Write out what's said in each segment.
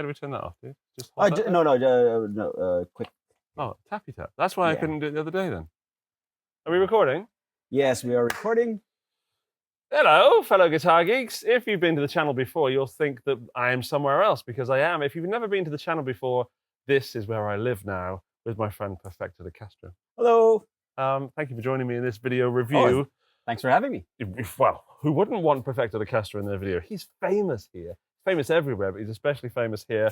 How do we turn that off, dude? Just hold that no, quick. Oh, tappy tap. That's why I Yeah. couldn't do it the other day then. Are we recording? Yes, we are recording. Hello, fellow guitar geeks. If you've been to the channel before, you'll think that I am somewhere else, because I am. If you've never been to the channel before, this is where I live now with my friend Perfecto de Castro. Hello. Thank you for joining me in this video review. Thanks for having me. Well, who wouldn't want Perfecto de Castro in their video? He's famous here. Famous everywhere, but he's especially famous here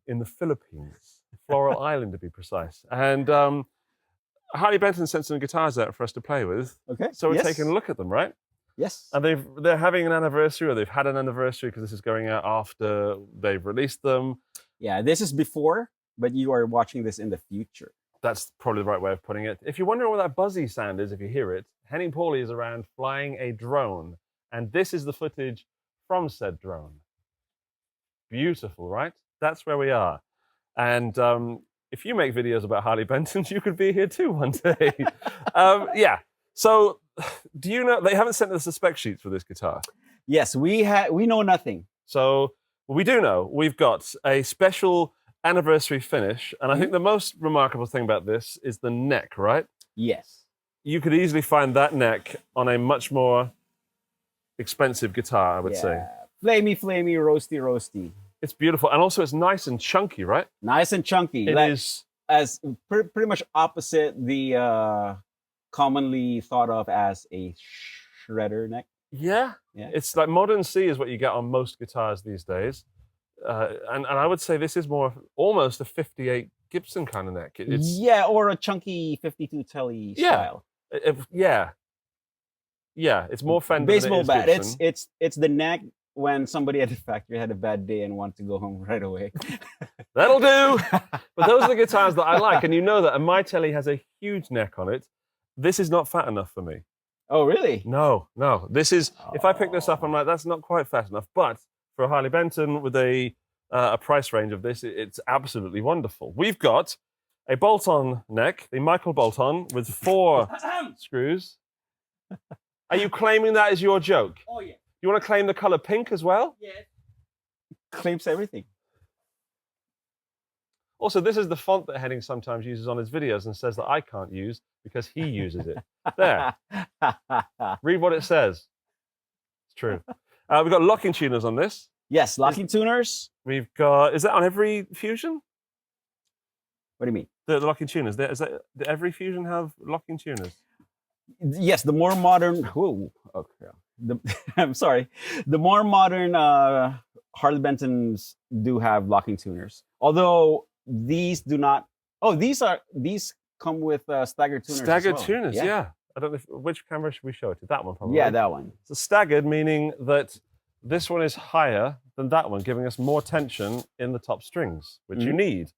in the Philippines. Floral Island, to be precise. And Harley Benton sent some guitars out for us to play with. Okay. So we're taking a look at them, right? Yes. And they're having an anniversary, or they've had an anniversary, because this is going out after they've released them. Yeah, this is before, but you are watching this in the future. That's probably the right way of putting it. If you're wondering what that buzzy sound is, if you hear it, Henning Pauly is around flying a drone. And this is the footage from said drone. Beautiful, right? That's where we are. And if you make videos about Harley Benton, you could be here too one day. Yeah. So, do you know, they haven't sent us the spec sheets for this guitar. Yes, we know nothing. So, we do know we've got a special anniversary finish. And I think the most remarkable thing about this is the neck, right? Yes. You could easily find that neck on a much more expensive guitar, I would say. Flamey, flamey, roasty, roasty. It's beautiful. And also it's nice and chunky, right? Nice and chunky. It is. As pretty much opposite the commonly thought of as a shredder neck. Yeah. It's like modern C is what you get on most guitars these days. And I would say this is more almost a 58 Gibson kind of neck. Yeah, or a chunky 52 Telly style. Yeah, it's more Fender baseball than it is bat. Gibson. It's the neck when somebody at the factory had a bad day and wanted to go home right away. That'll do. But those are the guitars that I like, and you know that a 𝗦𝗪𝗘𝗘𝗧𝗪𝗔𝗕𝗓 has a huge neck on it. This is not fat enough for me. Oh, really? No. This is, if I pick this up, I'm like, that's not quite fat enough. But for a Harley Benton with a price range of this, it's absolutely wonderful. We've got a bolt-on neck, the Michael bolt-on with 4 screws. Are you claiming that as your joke? Oh, yeah. You want to claim the color pink as well? Yeah. Claims everything. Also, this is the font that Henning sometimes uses on his videos and says that I can't use because he uses it. There. Read what it says. It's true. We've got locking tuners on this. Yes, locking tuners. We've got, is that on every Fusion? What do you mean? The locking tuners. Does every Fusion have locking tuners? Yes, the more modern. Whoa, okay. I'm sorry. The more modern Harley Bentons do have locking tuners. Although these do not. Oh, these come with staggered tuners. Staggered tuners, yeah. I don't know which camera should we show it to. That one probably. Yeah, that one. So staggered meaning that this one is higher than that one, giving us more tension in the top strings, which you need.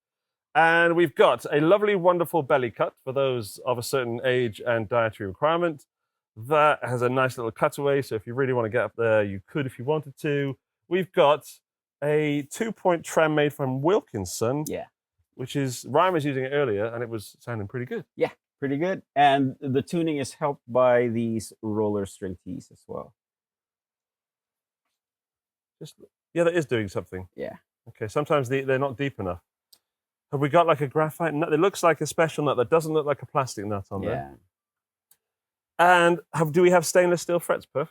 And we've got a lovely, wonderful belly cut for those of a certain age and dietary requirement. That has a nice little cutaway, so if you really want to get up there, you could if you wanted to. We've got a 2-point trem made from Wilkinson, which is, Ryan was using it earlier, and it was sounding pretty good. Yeah, pretty good. And the tuning is helped by these roller string tees as well. That is doing something. Yeah. Okay, sometimes they're not deep enough. Have we got like a graphite nut? It looks like a special nut that doesn't look like a plastic nut on there. And do we have stainless steel frets, Perf?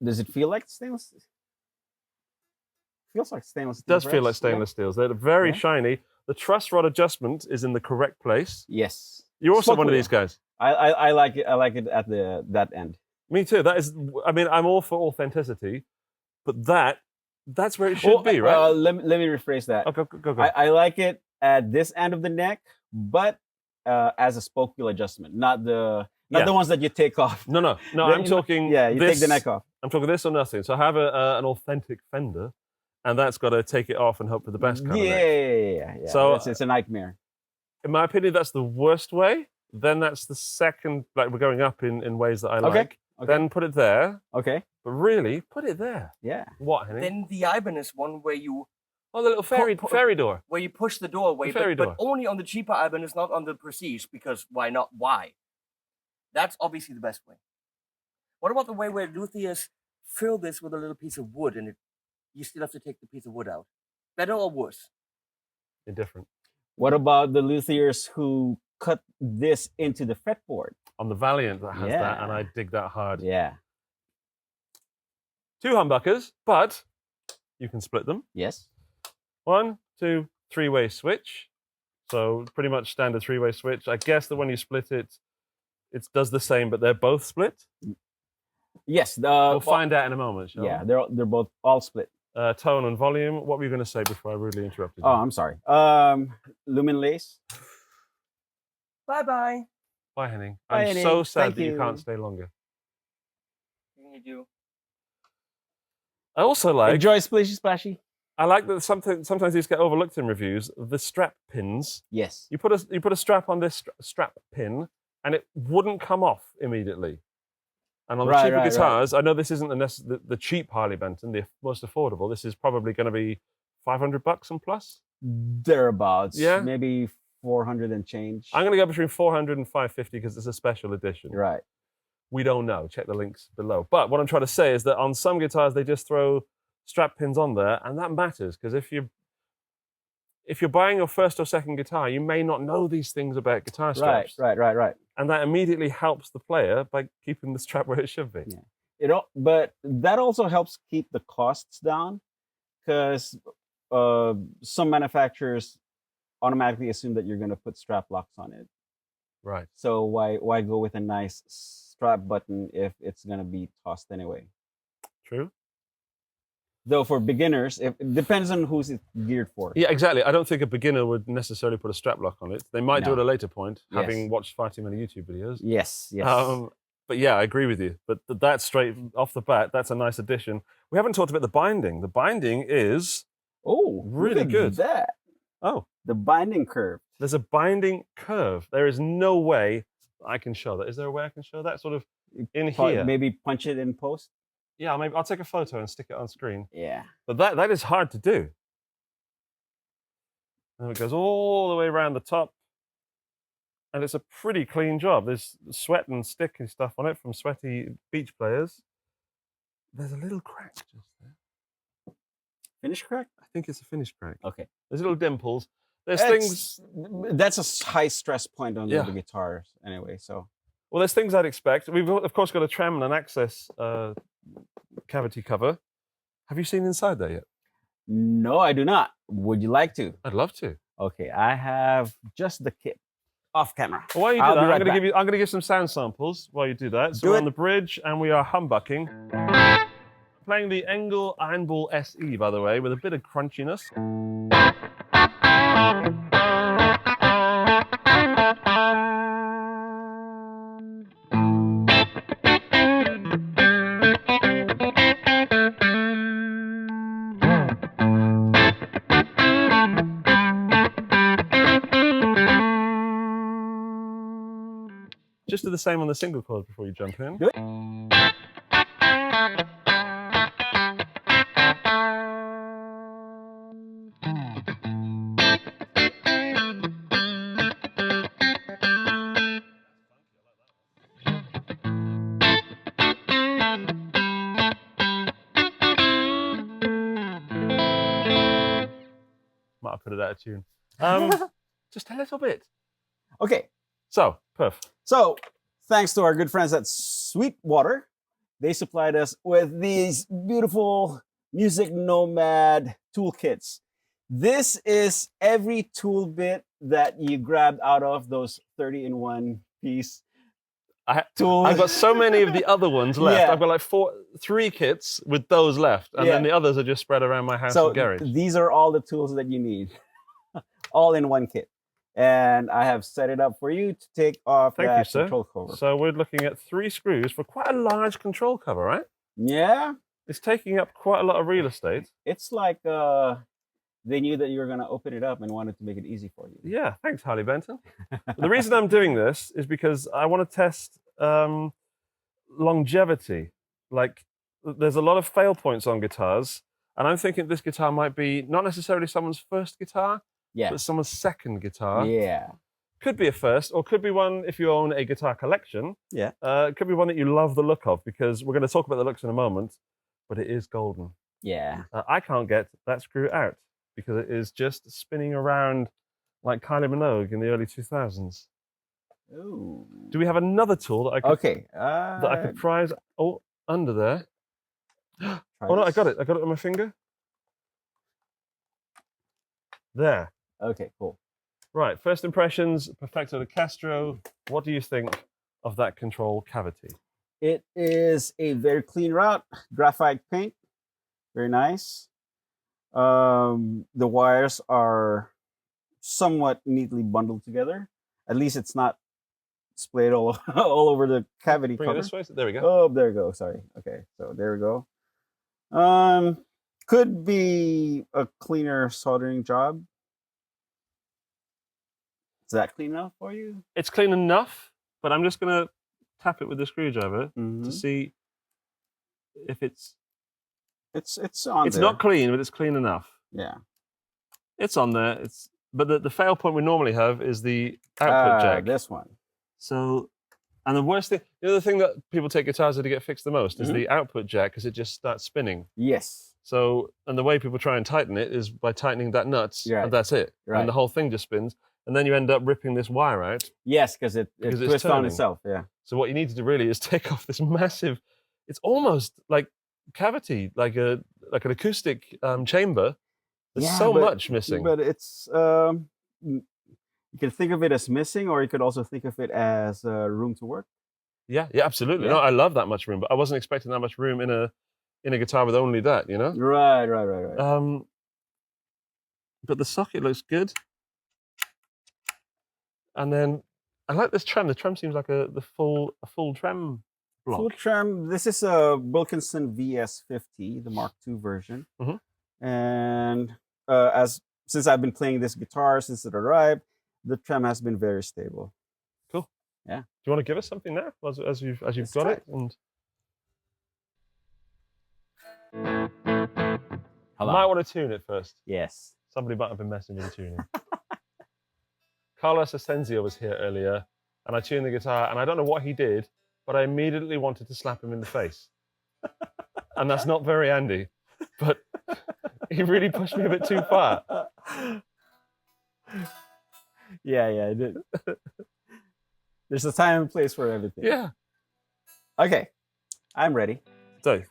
Does it feel like stainless? Feels like stainless steel. It does feel like stainless steels. They're very shiny. The truss rod adjustment is in the correct place. Yes. You're also one of these guys. I like it. I like it at that end. Me too. That is. I mean, I'm all for authenticity, but that's where it should be, right? Let me rephrase that. Oh, go. I like it at this end of the neck, but as a spoke wheel adjustment, not the ones that you take off. No. I'm talking. Yeah, you take the neck off. I'm talking this or nothing. So I have an authentic Fender, and that's got to take it off and hope for the best kind of neck. Yeah. So it's a nightmare. In my opinion, that's the worst way. Then that's the second. Like we're going up in ways that I like. Okay. Then put it there. Okay. But really, put it there. Yeah. What, Henning? Then the Iban is one where you... Oh, the little fairy door. Where you push the door away, but only on the cheaper Iban, is not on the Prestige, because why not? Why? That's obviously the best way. What about the way where luthiers fill this with a little piece of wood, and you still have to take the piece of wood out? Better or worse? Indifferent. What about the luthiers who cut this into the fretboard? On the Valiant that has that, and Yeah. I dig that hard. Yeah. 2 humbuckers, but you can split them. Yes. 1, 2, 3-way switch. So pretty much standard 3-way switch. I guess that when you split it, it does the same, but they're both split. Yes. We'll find out in a moment, shall Yeah, we? they're both all split. Tone and volume. What were you going to say before I rudely interrupted you? Oh, I'm sorry. Lumen lace. Bye-bye. Bye, Henning. Bye, I'm Henning. so sad Thank that you you. can't stay longer. What can you do? I also like. Enjoy Splishy Splashy. I like that sometimes these get overlooked in reviews. The strap pins. Yes. You put a strap on this strap pin, and it wouldn't come off immediately. And on the cheaper guitars, I know this isn't the cheap Harley Benton, the most affordable. This is probably going to be $500 and plus. Thereabouts. Yeah. Maybe 400 and change. I'm going to go between 400 and 550 because it's a special edition. Right. We don't know. Check the links below. But what I'm trying to say is that on some guitars they just throw strap pins on there, and that matters because if you're buying your first or second guitar, you may not know these things about guitar straps. Right. And that immediately helps the player by keeping the strap where it should be. Yeah. But that also helps keep the costs down because some manufacturers automatically assume that you're going to put strap locks on it. Right. So why go with a nice strap button if it's going to be tossed anyway? True. Though for beginners, it depends on who's it geared for. Yeah, exactly. I don't think a beginner would necessarily put a strap lock on it. They might do No. it at a later point, Yes. having watched far too many YouTube videos. Yes. But yeah, I agree with you. But that's straight off the bat. That's a nice addition. We haven't talked about the binding. The binding is really look at good. That Oh, the binding curve. there's a binding curve. There is no way I can show that. Is there a way I can show that? Sort of in here. Maybe punch it in post. Yeah, maybe I'll take a photo and stick it on screen. Yeah. But that is hard to do. And it goes all the way around the top. And it's a pretty clean job. There's sweat and sticky stuff on it from sweaty beach players. There's a little crack just there. Finish crack? I think it's a finish crack. Okay. There's little dimples. There's things. That's a high stress point on Yeah. the guitars anyway. So Well, there's things I'd expect. We've of course got a trem and an access cavity cover. Have you seen inside there yet? no, I do not. Would you like to? I'd love to. Okay, I have just the kit off camera. Well, while you do I'll that, be right I'm going to give some sound samples while you do that. So Do we're it. on the bridge and we are humbucking. Playing the Engl Fireball SE, by the way, with a bit of crunchiness. Just do the same on the single chord before you jump in. Do it. Might have put it out of tune. Just a little bit. Okay, So, Perf. so thanks to our good friends at Sweetwater, they supplied us with these beautiful Music Nomad toolkits. This is every tool bit that you grabbed out of those 30-in-1 piece tools. I've got so many of the other ones left. Yeah. I've got like 3 kits with those left. And then the others are just spread around my house So and garage. these are all the tools that you need, all in one kit. And I have set it up for you to take off Thank that you, sir. control cover. So we're looking at 3 screws for quite a large control cover, right? Yeah, It's taking up quite a lot of real estate. it's like they knew that you were going to open it up and wanted to make it easy for you. Yeah, thanks, Harley Benton. The reason I'm doing this is because I want to test longevity. Like, there's a lot of fail points on guitars, and I'm thinking this guitar might be not necessarily someone's first guitar, Yeah. but someone's second guitar. Yeah. Could be a first, or could be one if you own a guitar collection. Yeah. It could be one that you love the look of, because we're going to talk about the looks in a moment, but it is golden. Yeah. I can't get that screw out because it is just spinning around like Kylie Minogue in the early 2000s. Ooh. Do we have another tool that I could, Okay. that I could prize? Oh, under there. Oh no, I got it. I got it on my finger. There. Okay, cool. Right, first impressions, Perfecto de Castro. What do you think of that control cavity? It is a very clean route, graphite paint, very nice. The wires are somewhat neatly bundled together. At least it's not splayed all over the cavity Bring it cover. this way. There we go. Oh, there we go. Sorry. Okay, so there we go. Could be a cleaner soldering job. Is that clean enough for you? It's clean enough, but I'm just gonna tap it with the screwdriver Mhm. to see if it's on it's there. not clean, but it's clean enough. Yeah. It's on there. But the fail point we normally have is the output jack. This one. So, and the worst thing, the other thing that people take guitars to get fixed the most is Mhm. the output jack, because it just starts spinning. Yes. So, and the way people try and tighten it is by tightening that nuts, Right. and that's it. Right. And the whole thing just spins, and then you end up ripping this wire out. Yes, because it Because it's twists on turning. itself. Yeah. So what you need to do really is take off this massive, it's almost like cavity, like an acoustic chamber. There's Yeah, so but- much missing. But it's you can think of it as missing, or you could also think of it as room to work. Yeah, absolutely. Yeah. No, I love that much room, but I wasn't expecting that much room in a guitar with only that, you know? Right. But the socket looks good. And then I like this trem. The trem seems like a full trem block. Full trem. This is a Wilkinson VS50, the Mark II version. Mhm. And since I've been playing this guitar since it arrived, the trem has been very stable. Cool. Yeah. Do you want to give us something now as you've Let's got try it? And Hello. might want to tune it first. Yes. Somebody might have been messaging tuning. Carlos Asensio was here earlier, and I tuned the guitar, and I don't know what he did, but I immediately wanted to slap him in the face. And that's not very Andy, but he really pushed me a bit too far. Yeah. There's a time and place for everything. Yeah. Okay. I'm ready. So,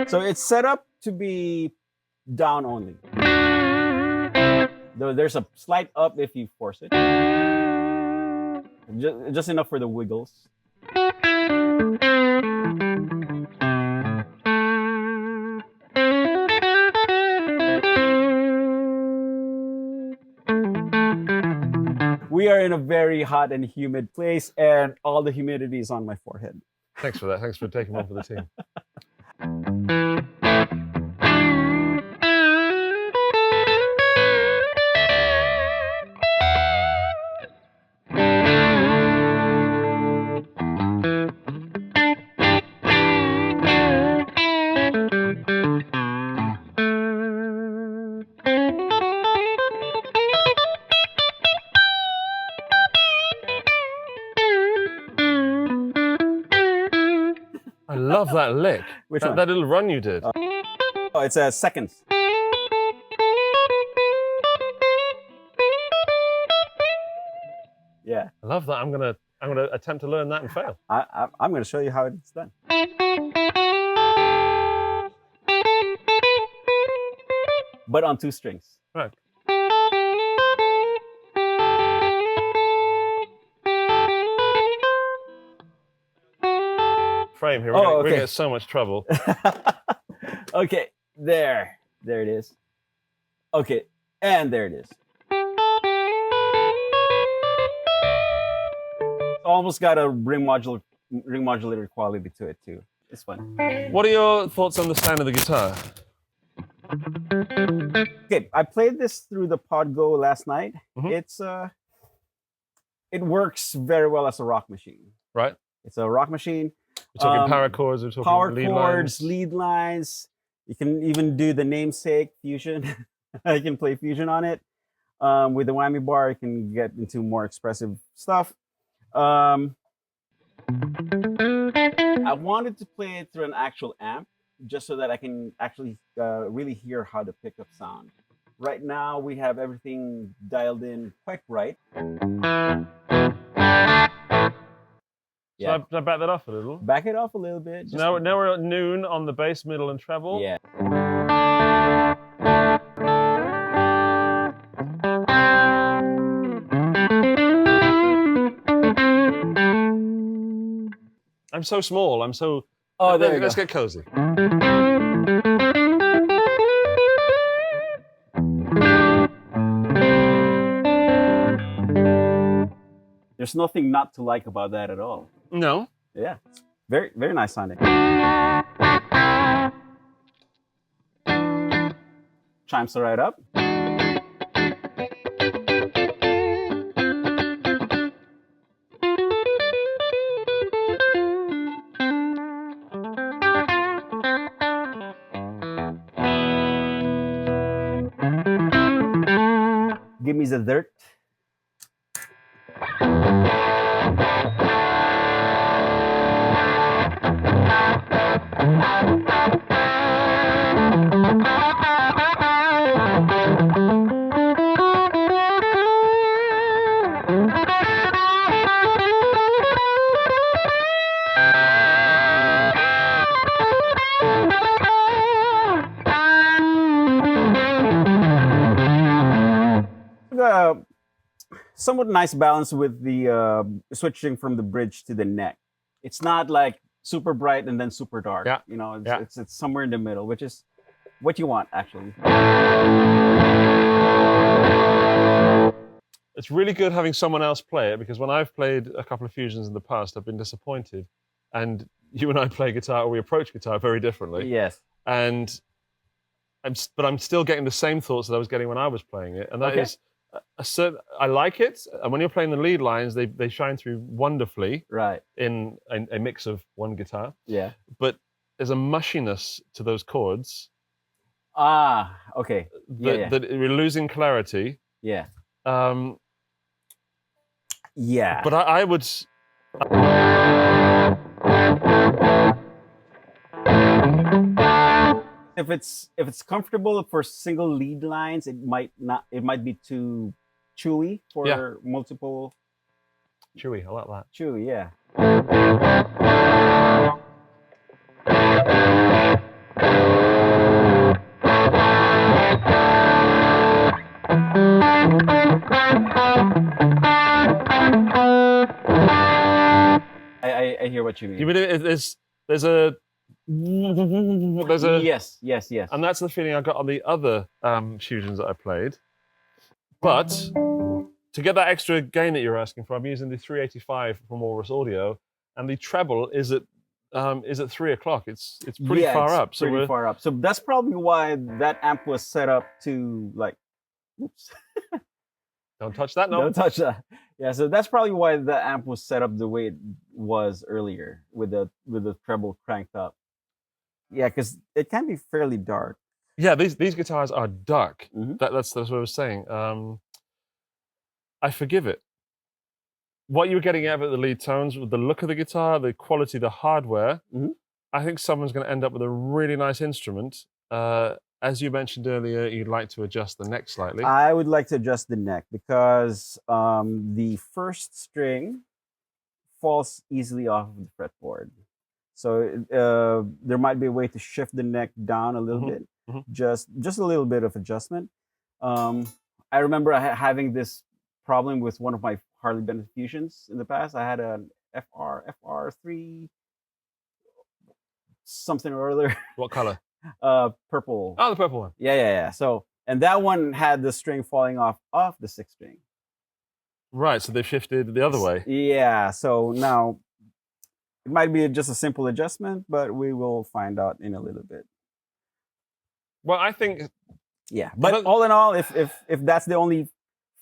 So it's set up to be down only. Though there's a slight up if you force it. Just enough for the wiggles. We are in a very hot and humid place, and all the humidity is on my forehead. thanks for that. Thanks for taking one for the team. I love that lick. Which one? That little run you did. Oh, it's seconds. Yeah, I love that. I'm gonna attempt to learn that and fail. I'm going to show you how it's done. But on 2 strings. Right. Frame here. We're Oh, gonna okay. get so much trouble. Okay, there it is. Okay, and there it is. Almost got a ring modulator quality to it too. It's fun. What are your thoughts on the sound of the guitar? Okay, I played this through the PodGo last night. Mhm. It works very well as a rock machine. Right. It's a rock machine. We're talking power chords. We're talking Power lead chords, lines. lead lines. You can even do the namesake fusion. I can play fusion on it. With the whammy bar, you can get into more expressive stuff. I I wanted to play it through an actual amp, just so that I can actually really hear how the pickup sound. Right now, we have everything dialed in quite right. Yeah. Should I back that off a little? Back it off a little bit. So now we're at noon on the bass, middle, and treble. Yeah. I'm so small. I'm so. Oh, there you go. Let's get cozy. There's nothing not to like about that at all. No. Yeah. Very, very nice sounding. Chimes are right up. Give me the dirt. Somewhat nice balance with the switching from the bridge to the neck. It's not like super bright and then super dark. Yeah. You know, it's somewhere in the middle, which is what you want, actually. It's really good having someone else play it, because when I've played a couple of fusions in the past, I've been disappointed. And you and I play guitar, or we approach guitar very differently. Yes. And but I'm still getting the same thoughts that I was getting when I was playing it, and that is I like it, and when you're playing the lead lines, they shine through wonderfully. Right. In a mix of one guitar. Yeah. But there's a mushiness to those chords. Ah, okay. That we're losing clarity. Yeah. Yeah. But I would. If it's comfortable for single lead lines, it might be too chewy for multiple. Chewy, I like that. Chewy, yeah. I hear what you mean. There's a yes, and that's the feeling I got on the other fusions that I played. But to get that extra gain that you're asking for, I'm using the 385 from Walrus Audio, and the treble is at 3 o'clock. It's pretty far up. So pretty far up. So that's probably why that amp was set up to like. Oops. Don't touch that, no. Don't touch that. Yeah, so that's probably why the amp was set up the way it was earlier, with the treble cranked up. Yeah, because it can be fairly dark. Yeah, these guitars are dark. Mm-hmm. That's what I was saying. I forgive it. What you were getting at with the lead tones, with the look of the guitar, the quality, the hardware, I think someone's going to end up with a really nice instrument. As you mentioned earlier, you'd like to adjust the neck slightly. I would like to adjust the neck because the first string falls easily off of the fretboard. So there might be a way to shift the neck down a little bit, just a little bit of adjustment. I remember having this problem with one of my Harley Benton fusions in the past. I had an FR3 something or other. What color? Purple. Oh, the purple one. Yeah. So, and that one had the string falling off the sixth string. Right, so they've shifted the other way. Yeah, so now it might be just a simple adjustment, but we will find out in a little bit. Well, I think. Yeah, but all in all, if that's the only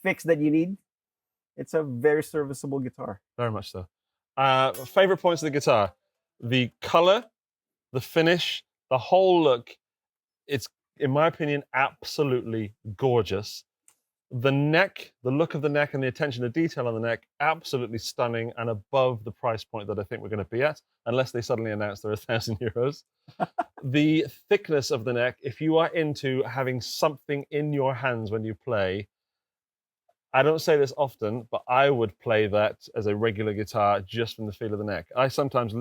fix that you need, it's a very serviceable guitar. Very much so. Favorite points of the guitar: the color, the finish, the whole look. It's, in my opinion, absolutely gorgeous. The neck, the look of the neck and the attention to detail on the neck, absolutely stunning and above the price point that I think we're going to be at, unless they suddenly announce they're €1,000. The thickness of the neck, if you are into having something in your hands when you play, I don't say this often, but I would play that as a regular guitar just from the feel of the neck. I sometimes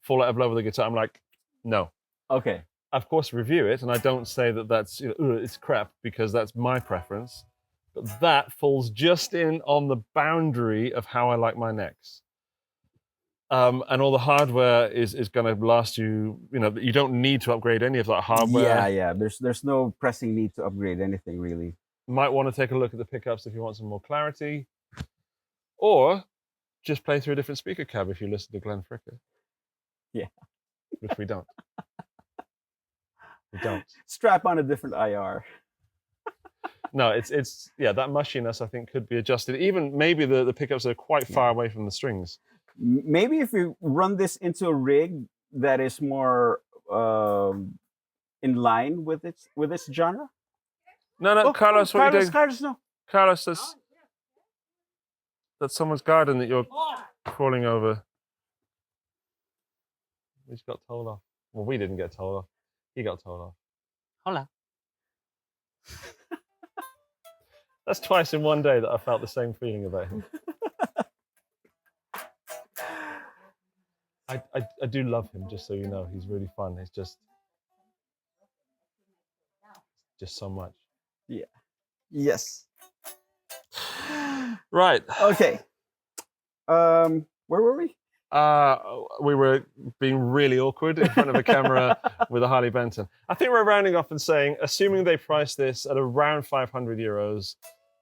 fall out of love with the guitar. I'm like, no. Okay. Of course, review it, and I don't say that that's, it's crap, because that's my preference. But that falls just in on the boundary of how I like my necks. And all the hardware is going to last you, you don't need to upgrade any of that hardware. Yeah. There's no pressing need to upgrade anything, really. Might want to take a look at the pickups if you want some more clarity. Or just play through a different speaker cab if you listen to Glenn Fricker. Yeah. Which we don't. We don't. Strap on a different IR. No, it's that mushiness I think could be adjusted. Even maybe the pickups are quite far away from the strings. Maybe if you run this into a rig that is more in line with its genre. No, Carlos, what are you doing? Carlos, no. Carlos, that's someone's garden that you're crawling over. We just got told off. Well, we didn't get told off. He got told off. Hola. That's twice in one day that I felt the same feeling about him. I do love him, just so you know. He's really fun. It's just so much. Yeah. Yes. Right. Okay. Where were we? We were being really awkward in front of a camera with a Harley Benton. I think we're rounding off and saying, assuming they price this at around €500,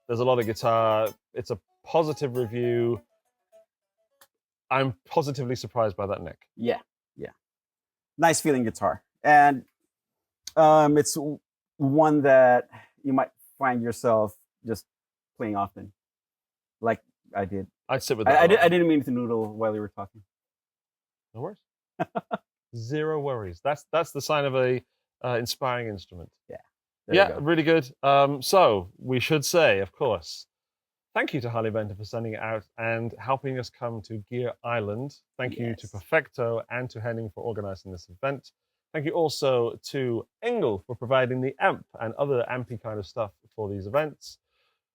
there's a lot of guitar. It's a positive review. I'm positively surprised by that neck. Yeah. Nice feeling guitar. And it's one that you might find yourself just playing often, like I did. I'd sit with that. I didn't mean to noodle while you were talking. No worries. Zero worries. That's the sign of a inspiring instrument. Yeah. Really good. So we should say, of course, thank you to Harley Benton for sending it out and helping us come to Gear Island. Thank you to Perfecto and to Henning for organizing this event. Thank you also to Engl for providing the amp and other ampy kind of stuff for these events.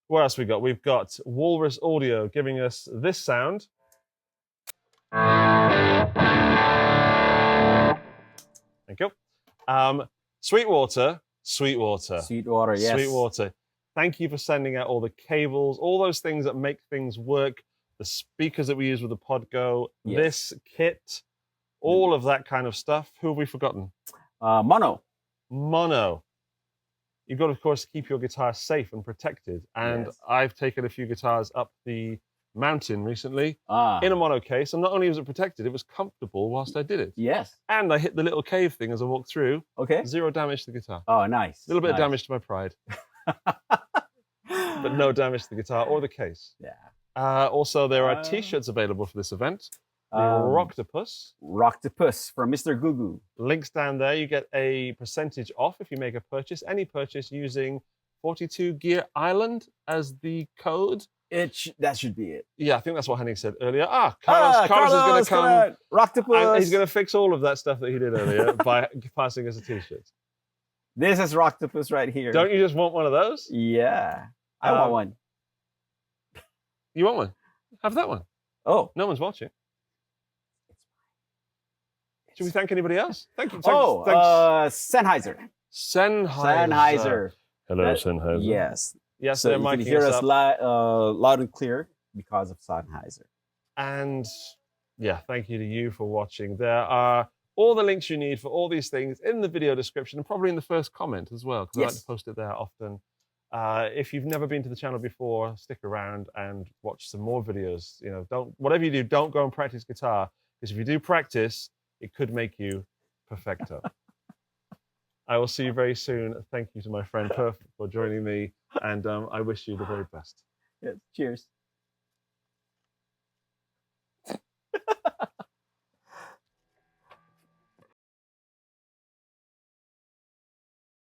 What else we got? We've got Walrus Audio giving us this sound. Thank you. Sweetwater, yes. Sweetwater. Thank you for sending out all the cables, all those things that make things work, the speakers that we use with the Podgo, this kit, all of that kind of stuff. Who have we forgotten? Mono. You've got to, of course, keep your guitar safe and protected. And I've taken a few guitars up the mountain recently in a mono case. And not only was it protected, it was comfortable whilst I did it. Yes. And I hit the little cave thing as I walked through. Okay. Zero damage to the guitar. Oh, nice. A little bit of damage to my pride. But no damage to the guitar or the case. Yeah. Also, there are T-shirts available for this event. The Rocktopus from Mr. Goo. Links down there. You get a percentage off if you make a purchase. Any purchase using 42 Gear Island as the code. That should be it. Yeah, I think that's what Henning said earlier. Carlos is going to come. Rocktopus. And he's going to fix all of that stuff that he did earlier by passing us a T-shirt. This is Rocktopus right here. Don't you just want one of those? Yeah. I want one. You want one? Have that one. Oh. No one's watching. Should we thank anybody else? Thanks. Sennheiser. Hello, Sennheiser. Yes. Yes, so they're you can miking hear us up. loud and clear because of Sennheiser. And yeah, thank you to you for watching. There are all the links you need for all these things in the video description and probably in the first comment as well, because I like to post it there often. If you've never been to the channel before, stick around and watch some more videos. Whatever you do, don't go and practice guitar, because if you do practice, it could make you perfecto. I will see you very soon. Thank you to my friend Perf for joining me, and I wish you the very best. Yes, cheers.